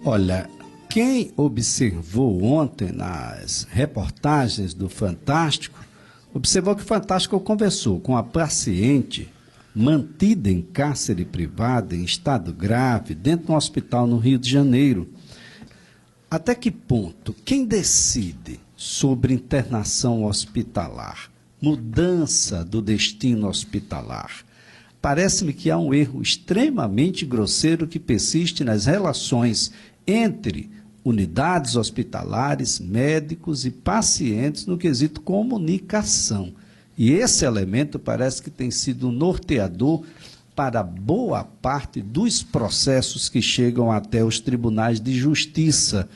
Olha, quem observou ontem nas reportagens do Fantástico, observou que o Fantástico conversou com a paciente mantida em cárcere privado, em estado grave, dentro de um hospital no Rio de Janeiro. Até que ponto quem decide sobre internação hospitalar, mudança do destino hospitalar, parece-me que há um erro extremamente grosseiro que persiste nas relações entre unidades hospitalares, médicos e pacientes no quesito comunicação. E esse elemento parece que tem sido norteador para boa parte dos processos que chegam até os tribunais de justiça.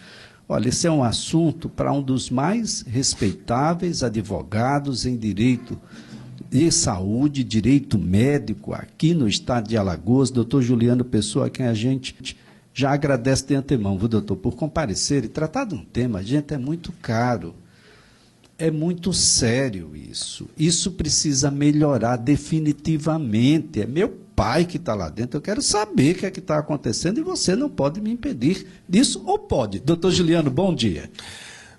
Olha, esse é um assunto para um dos mais respeitáveis advogados em direito de saúde, direito médico, aqui no estado de Alagoas, doutor Juliano Pessoa, a quem a gente já agradece de antemão, viu, doutor, por comparecer e tratar de um tema, gente, é muito caro, é muito sério isso. Isso precisa melhorar definitivamente. É meu pai que está lá dentro, eu quero saber o que é que está acontecendo e você não pode me impedir disso, ou pode? Doutor Juliano, bom dia.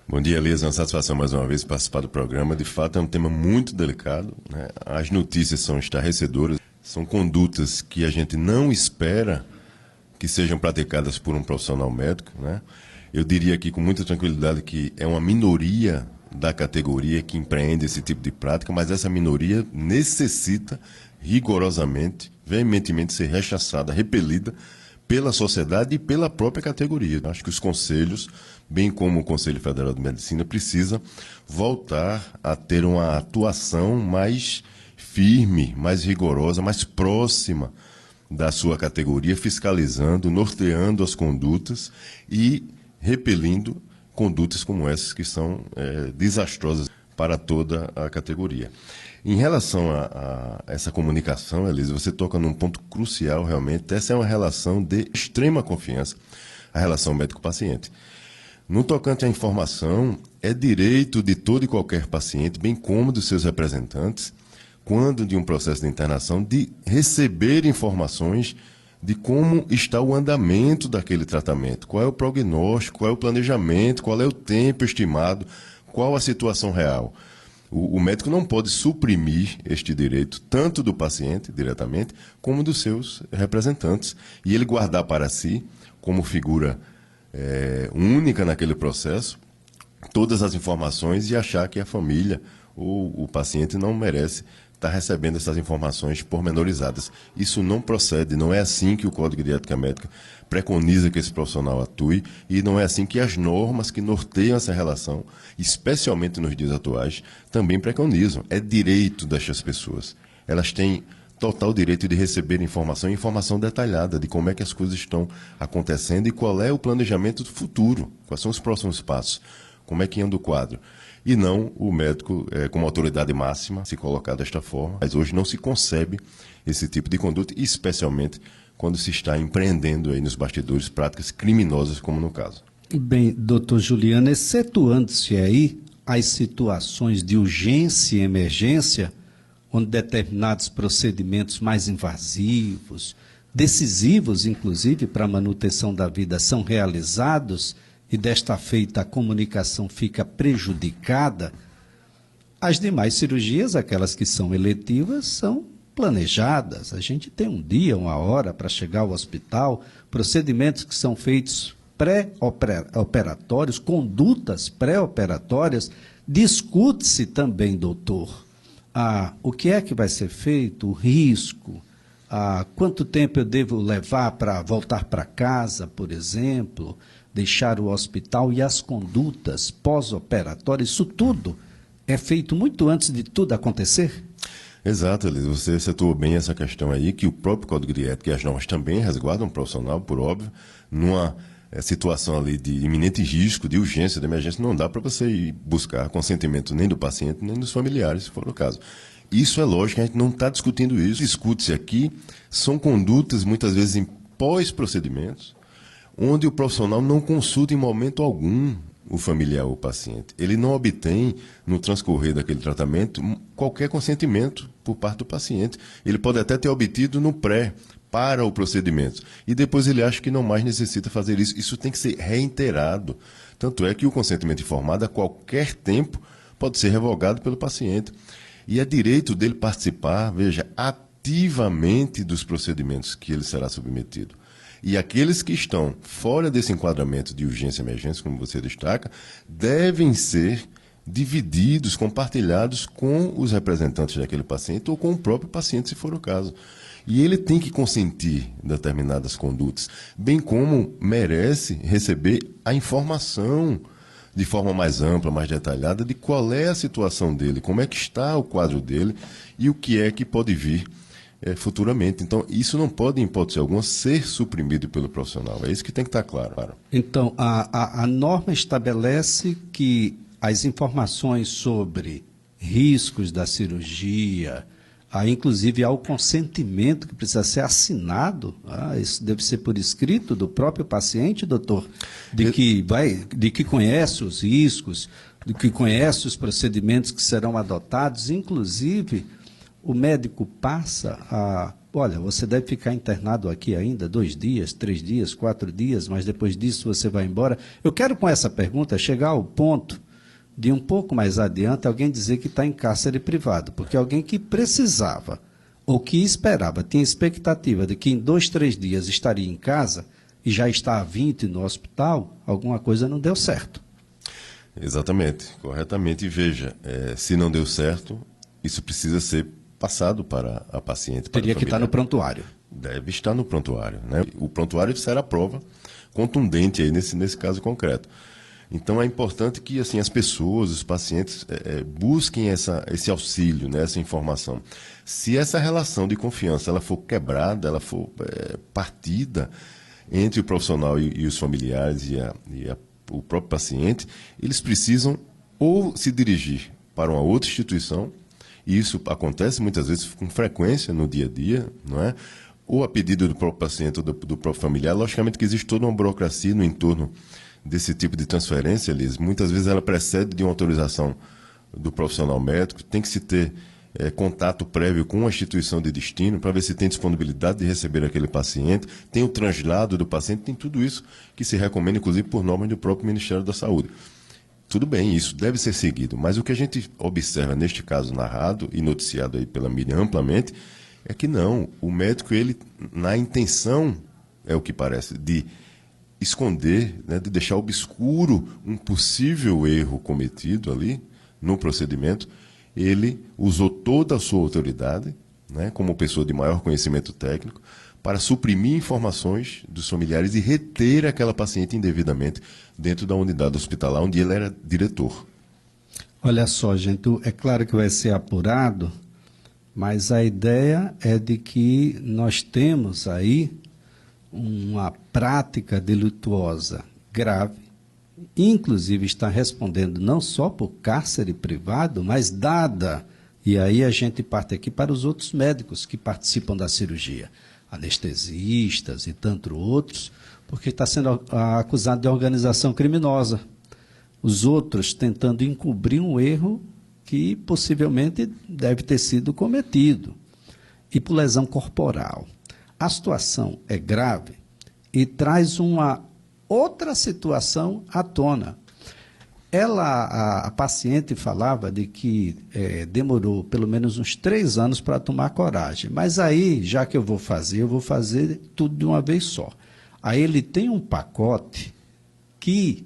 Bom dia, Elias. É uma satisfação mais uma vez participar do programa. De fato, é um tema muito delicado, né? As notícias são estarrecedoras, são condutas que a gente não espera que sejam praticadas por um profissional médico, né? Eu diria aqui com muita tranquilidade que é uma minoria da categoria que empreende esse tipo de prática, mas essa minoria necessita rigorosamente, veementemente ser rechaçada, repelida pela sociedade e pela própria categoria. Acho que os conselhos, bem como o Conselho Federal de Medicina, precisa voltar a ter uma atuação mais firme, mais rigorosa, mais próxima da sua categoria, fiscalizando, norteando as condutas e repelindo condutas como essas que são desastrosas para toda a categoria. Em relação a essa comunicação, Elisa, você toca num ponto crucial realmente. Essa é uma relação de extrema confiança, a relação médico-paciente. No tocante à informação, é direito de todo e qualquer paciente, bem como dos seus representantes, quando de um processo de internação, de receber informações de como está o andamento daquele tratamento, qual é o prognóstico, qual é o planejamento, qual é o tempo estimado, qual a situação real. O médico não pode suprimir este direito, tanto do paciente, diretamente, como dos seus representantes. E ele guardar para si, como figura única naquele processo, todas as informações e achar que a família ou o paciente não merece estar recebendo essas informações pormenorizadas. Isso não procede, não é assim que o Código de Ética Médica preconiza que esse profissional atue e não é assim que as normas que norteiam essa relação, especialmente nos dias atuais, também preconizam. É direito destas pessoas. Elas têm total direito de receber informação detalhada de como é que as coisas estão acontecendo e qual é o planejamento do futuro, quais são os próximos passos, como é que anda o quadro. E não o médico, como autoridade máxima, se colocar desta forma. Mas hoje não se concebe esse tipo de conduta, especialmente quando se está empreendendo aí nos bastidores práticas criminosas, como no caso. Bem, doutor Juliano, excetuando-se aí as situações de urgência e emergência, onde determinados procedimentos mais invasivos, decisivos, inclusive, para a manutenção da vida, são realizados, e desta feita a comunicação fica prejudicada, as demais cirurgias, aquelas que são eletivas, são planejadas. A gente tem um dia, uma hora para chegar ao hospital, procedimentos que são feitos pré-operatórios, condutas pré-operatórias. Discute-se também, doutor, o que é que vai ser feito, o risco, quanto tempo eu devo levar para voltar para casa, por exemplo, deixar o hospital e as condutas pós-operatórias, isso tudo é feito muito antes de tudo acontecer? Exato, Elisa. Você citou bem essa questão aí, que o próprio Código de Ética e as normas também resguardam o profissional, por óbvio, numa situação ali de iminente risco, de urgência, de emergência, não dá para você ir buscar consentimento nem do paciente, nem dos familiares, se for o caso. Isso é lógico, a gente não está discutindo isso. Discute-se aqui, são condutas muitas vezes em pós-procedimentos, onde o profissional não consulta em momento algum o familiar ou o paciente. Ele não obtém, no transcorrer daquele tratamento, qualquer consentimento por parte do paciente. Ele pode até ter obtido no para o procedimento. E depois ele acha que não mais necessita fazer isso. Isso tem que ser reiterado. Tanto é que o consentimento informado, a qualquer tempo, pode ser revogado pelo paciente. E é direito dele participar, veja, ativamente dos procedimentos que ele será submetido. E aqueles que estão fora desse enquadramento de urgência e emergência, como você destaca, devem ser divididos, compartilhados com os representantes daquele paciente ou com o próprio paciente, se for o caso. E ele tem que consentir determinadas condutas, bem como merece receber a informação de forma mais ampla, mais detalhada, de qual é a situação dele, como é que está o quadro dele e o que é que pode vir futuramente. Então, isso não pode, em hipótese alguma, ser suprimido pelo profissional. É isso que tem que estar claro. Então, a norma estabelece que as informações sobre riscos da cirurgia, inclusive há o consentimento que precisa ser assinado, isso deve ser por escrito do próprio paciente, doutor, de que conhece os riscos, de que conhece os procedimentos que serão adotados, inclusive o médico passa olha, você deve ficar internado aqui ainda 2 dias, 3 dias, 4 dias, mas depois disso você vai embora. Eu quero com essa pergunta chegar ao ponto de um pouco mais adiante alguém dizer que está em cárcere privado, porque alguém que precisava ou que esperava, tinha expectativa de que em 2, 3 dias estaria em casa e já está há 20 no hospital, alguma coisa não deu certo. Exatamente, corretamente. E veja, se não deu certo, isso precisa ser passado para a paciente. Teria que estar no prontuário. Deve estar no prontuário, né? O prontuário será a prova contundente aí nesse caso concreto. Então é importante que assim, as pessoas, os pacientes, busquem esse auxílio, né, essa informação. Se essa relação de confiança ela for quebrada, ela for partida entre o profissional e os familiares o próprio paciente, eles precisam ou se dirigir para uma outra instituição, e isso acontece muitas vezes com frequência no dia a dia, não é? Ou a pedido do próprio paciente ou do próprio familiar. Logicamente que existe toda uma burocracia no entorno desse tipo de transferência, Liz. Muitas vezes ela precede de uma autorização do profissional médico, tem que se ter contato prévio com a instituição de destino para ver se tem disponibilidade de receber aquele paciente, tem o translado do paciente, tem tudo isso que se recomenda, inclusive por normas do próprio Ministério da Saúde. Tudo bem, isso deve ser seguido, mas o que a gente observa neste caso narrado e noticiado aí pela mídia amplamente é que não, o médico, ele, na intenção, é o que parece, de esconder, né, de deixar obscuro um possível erro cometido ali no procedimento, ele usou toda a sua autoridade, né, como pessoa de maior conhecimento técnico, para suprimir informações dos familiares e reter aquela paciente indevidamente dentro da unidade hospitalar onde ele era diretor. Olha só, gente, é claro que vai ser apurado, mas a ideia é de que nós temos aí uma prática delituosa grave, inclusive está respondendo não só por cárcere privado, mas dada, e aí a gente parte aqui para os outros médicos que participam da cirurgia, anestesistas e tantos outros, porque está sendo acusado de organização criminosa. Os outros tentando encobrir um erro que possivelmente deve ter sido cometido, e por lesão corporal. A situação é grave e traz uma outra situação à tona. A paciente falava de que demorou pelo menos uns 3 anos para tomar coragem. Mas aí, já que eu vou fazer tudo de uma vez só. Aí ele tem um pacote que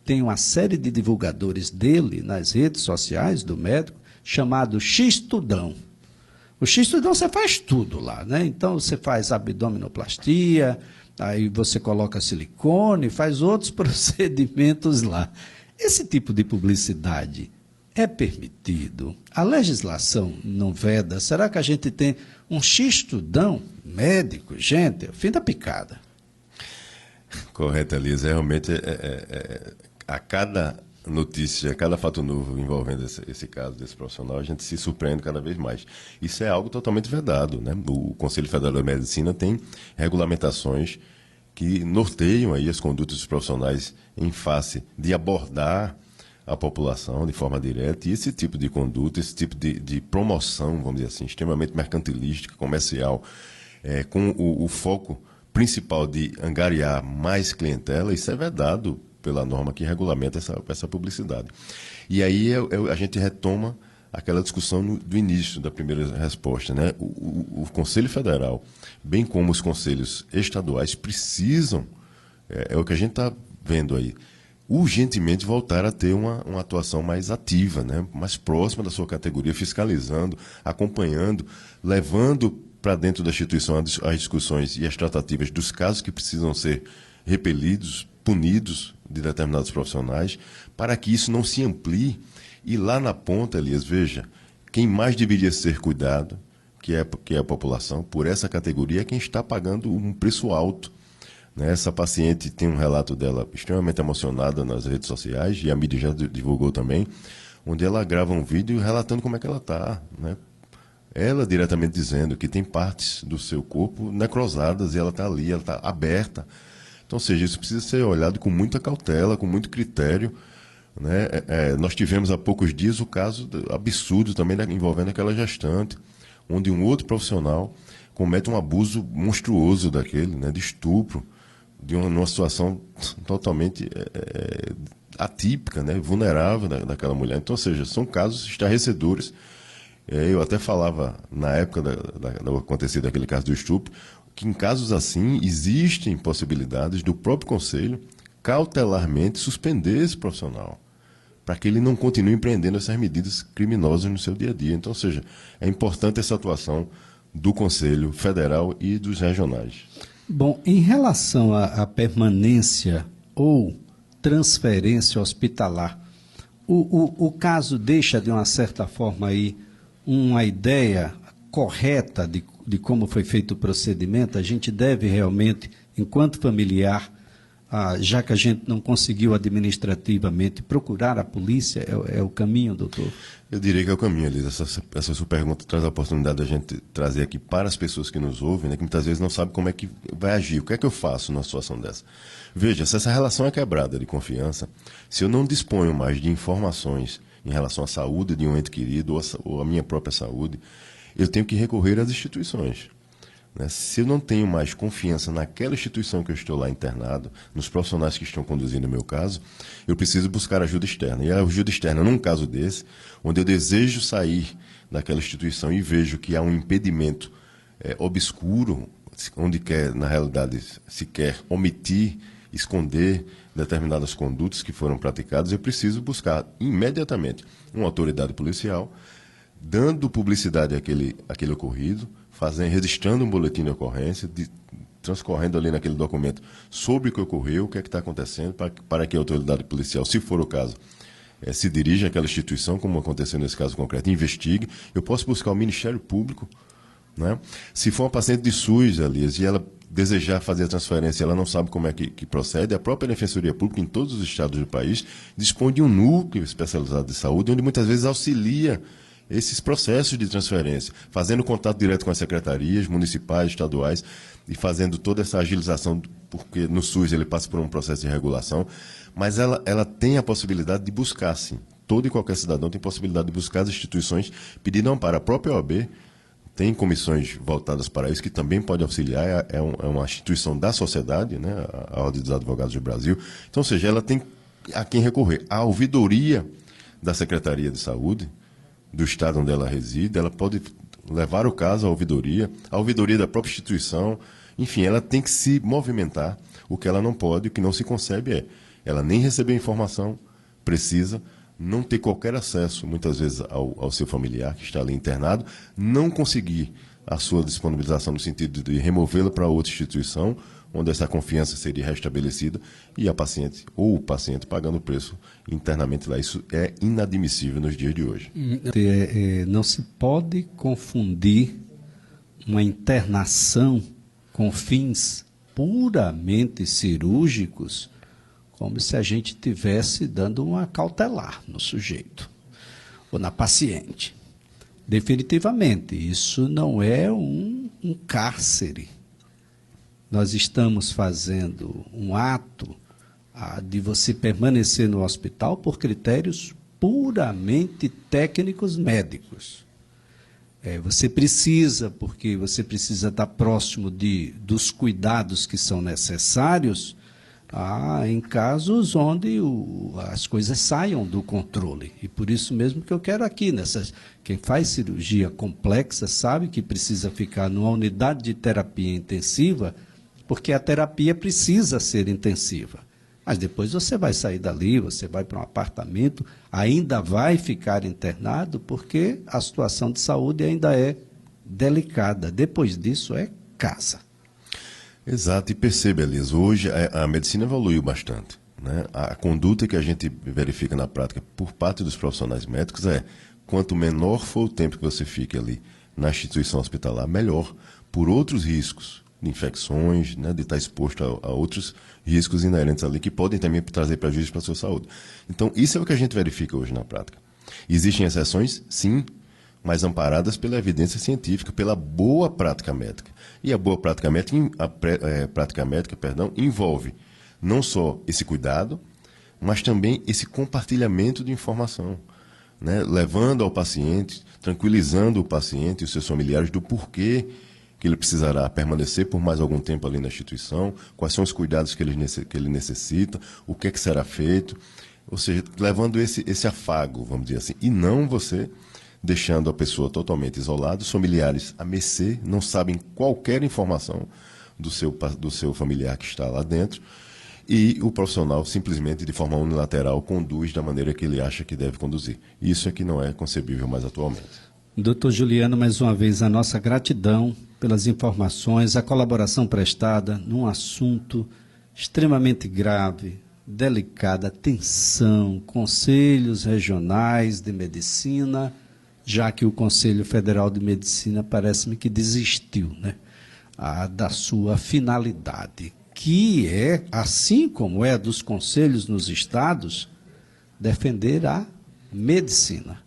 tem uma série de divulgadores dele nas redes sociais do médico, chamado X-Tudão. O X-Tudão você faz tudo lá, né? Então você faz abdominoplastia, aí você coloca silicone, faz outros procedimentos lá. Esse tipo de publicidade é permitido? A legislação não veda? Será que a gente tem um X-Tudão médico? Gente, é o fim da picada. Correto, Elisa. Realmente, a cada notícia, a cada fato novo envolvendo esse caso desse profissional, a gente se surpreende cada vez mais. Isso é algo totalmente vedado, né? O Conselho Federal da Medicina tem regulamentações que norteiam aí as condutas dos profissionais em face de abordar a população de forma direta, e esse tipo de conduta, esse tipo de promoção, vamos dizer assim, extremamente mercantilística, comercial, com o foco principal de angariar mais clientela, isso é vedado pela norma que regulamenta essa publicidade. E aí a gente retoma aquela discussão do início da primeira resposta, né? O Conselho Federal, bem como os conselhos estaduais, precisam, é o que a gente está vendo aí, urgentemente voltar a ter uma atuação mais ativa, né? Mais próxima da sua categoria, fiscalizando, acompanhando, levando para dentro da instituição as discussões e as tratativas dos casos que precisam ser repelidos, punidos de determinados profissionais, para que isso não se amplie. E lá na ponta, Elias, veja, quem mais deveria ser cuidado, que é a população, por essa categoria, é quem está pagando um preço alto. Né? Essa paciente tem um relato dela extremamente emocionada nas redes sociais, e a mídia já divulgou também, onde ela grava um vídeo relatando como é que ela está. Né? Ela diretamente dizendo que tem partes do seu corpo necrosadas e ela está ali, ela está aberta. Então, ou seja, isso precisa ser olhado com muita cautela, com muito critério. Né? Nós tivemos há poucos dias o caso absurdo também envolvendo aquela gestante, onde um outro profissional comete um abuso monstruoso daquele, né? De estupro, numa situação totalmente atípica, né? Vulnerável daquela mulher. Então, ou seja, são casos estarrecedores. Eu até falava, na época do acontecido daquele caso do estupro, que em casos assim existem possibilidades do próprio Conselho cautelarmente suspender esse profissional, para que ele não continue empreendendo essas medidas criminosas no seu dia a dia. Então, ou seja, é importante essa atuação do Conselho Federal e dos regionais. Bom, em relação à permanência ou transferência hospitalar, o caso deixa, de uma certa forma, aí, uma ideia correta de como foi feito o procedimento? A gente deve realmente, enquanto familiar, já que a gente não conseguiu administrativamente, procurar a polícia? É o caminho, doutor? Eu diria que é o caminho, Elisa. Essa sua pergunta traz a oportunidade da gente trazer aqui para as pessoas que nos ouvem, né, que muitas vezes não sabem como é que vai agir. O que é que eu faço numa situação dessa? Veja, se essa relação é quebrada de confiança, se eu não disponho mais de informações em relação à saúde de um ente querido ou à minha própria saúde, eu tenho que recorrer às instituições. Se eu não tenho mais confiança naquela instituição que eu estou lá internado, nos profissionais que estão conduzindo o meu caso, eu preciso buscar ajuda externa. E a ajuda externa, num caso desse, onde eu desejo sair daquela instituição e vejo que há um impedimento obscuro, onde na realidade se quer omitir, esconder determinadas condutas que foram praticadas, eu preciso buscar imediatamente uma autoridade policial, dando publicidade àquele ocorrido, registrando um boletim de ocorrência, transcorrendo ali naquele documento sobre o que ocorreu, o que é que está acontecendo, para que a autoridade policial, se for o caso, se dirija àquela instituição, como aconteceu nesse caso concreto, investigue. Eu posso buscar o Ministério Público, né? Se for uma paciente de SUS, Elias, e ela desejar fazer a transferência, ela não sabe como é que procede, a própria Defensoria Pública, em todos os estados do país, dispõe de um núcleo especializado de saúde, onde muitas vezes auxilia esses processos de transferência, fazendo contato direto com as secretarias municipais, estaduais, e fazendo toda essa agilização, porque no SUS ele passa por um processo de regulação, mas ela tem a possibilidade de buscar, sim. Todo e qualquer cidadão tem possibilidade de buscar as instituições, pedindo amparo. A própria OAB tem comissões voltadas para isso, que também pode auxiliar, é uma instituição da sociedade, né, a Ordem dos Advogados do Brasil. Então, ou seja, ela tem a quem recorrer. A ouvidoria da Secretaria de Saúde, do estado onde ela reside, ela pode levar o caso à ouvidoria da própria instituição, enfim, ela tem que se movimentar. O que ela não pode, o que não se concebe ela nem receber informação precisa, não ter qualquer acesso, muitas vezes, ao seu familiar que está ali internado, não conseguir a sua disponibilização no sentido de removê-lo para outra instituição, onde essa confiança seria restabelecida, e a paciente ou o paciente pagando o preço internamente lá. Isso é inadmissível nos dias de hoje. Não se pode confundir uma internação com fins puramente cirúrgicos, como se a gente estivesse dando uma cautelar no sujeito ou na paciente. Definitivamente, isso não é um cárcere. Nós estamos fazendo um ato de você permanecer no hospital por critérios puramente técnicos médicos. Você precisa, porque você precisa estar próximo dos cuidados que são necessários, em casos onde as coisas saiam do controle. E por isso mesmo que eu quero aqui, quem faz cirurgia complexa sabe que precisa ficar numa unidade de terapia intensiva, porque a terapia precisa ser intensiva. Mas depois você vai sair dali, você vai para um apartamento, ainda vai ficar internado, porque a situação de saúde ainda é delicada. Depois disso é casa. Exato, e perceba, Elias, hoje a medicina evoluiu bastante, né? A conduta que a gente verifica na prática por parte dos profissionais médicos quanto menor for o tempo que você fique ali na instituição hospitalar, melhor, por outros riscos de infecções, né, de estar exposto a outros riscos inerentes ali que podem também trazer prejuízo para a sua saúde. Então, isso é o que a gente verifica hoje na prática. Existem exceções? Sim, mas amparadas pela evidência científica, pela boa prática médica. E a boa prática médica, envolve não só esse cuidado, mas também esse compartilhamento de informação, né, levando ao paciente, tranquilizando o paciente e os seus familiares do porquê que ele precisará permanecer por mais algum tempo ali na instituição, quais são os cuidados que ele necessita, o que é que será feito, ou seja, levando esse afago, vamos dizer assim, e não você deixando a pessoa totalmente isolada, os familiares a mercê, não sabem qualquer informação do seu familiar que está lá dentro, e o profissional simplesmente, de forma unilateral, conduz da maneira que ele acha que deve conduzir. Isso é que não é concebível mais atualmente. Doutor Juliano, mais uma vez, a nossa gratidão pelas informações, a colaboração prestada num assunto extremamente grave, delicado, atenção, conselhos regionais de medicina, já que o Conselho Federal de Medicina parece-me que desistiu, né, da sua finalidade, que é, assim como é dos conselhos nos estados, defender a medicina.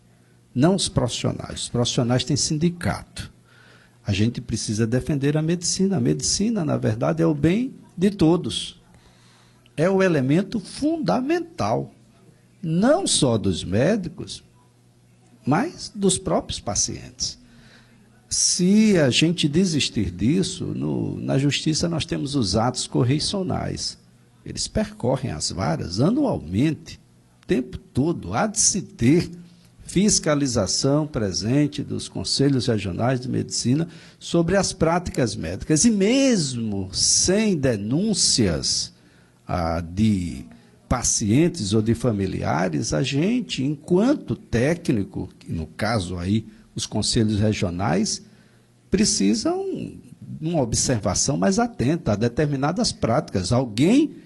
Não os profissionais. Os profissionais têm sindicato. A gente precisa defender a medicina. A medicina, na verdade, é o bem de todos. É o elemento fundamental, não só dos médicos, mas dos próprios pacientes. Se a gente desistir disso, na justiça nós temos os atos correicionais. Eles percorrem as varas anualmente, o tempo todo. Há de se ter fiscalização presente dos conselhos regionais de medicina sobre as práticas médicas. E mesmo sem denúncias de pacientes ou de familiares, a gente, enquanto técnico, no caso aí, os conselhos regionais, precisam de uma observação mais atenta a determinadas práticas. Alguém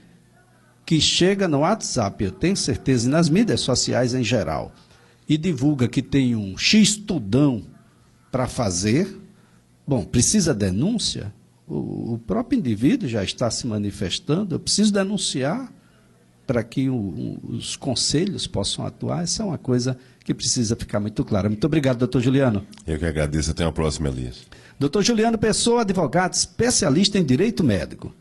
que chega no WhatsApp, eu tenho certeza, e nas mídias sociais em geral, e divulga que tem um X-tudão para fazer, bom, precisa denúncia, o próprio indivíduo já está se manifestando, eu preciso denunciar para que os conselhos possam atuar. Essa é uma coisa que precisa ficar muito clara. Muito obrigado, doutor Juliano. Eu que agradeço. Até a próxima, Elias. Doutor Juliano Pessoa, advogado especialista em direito médico.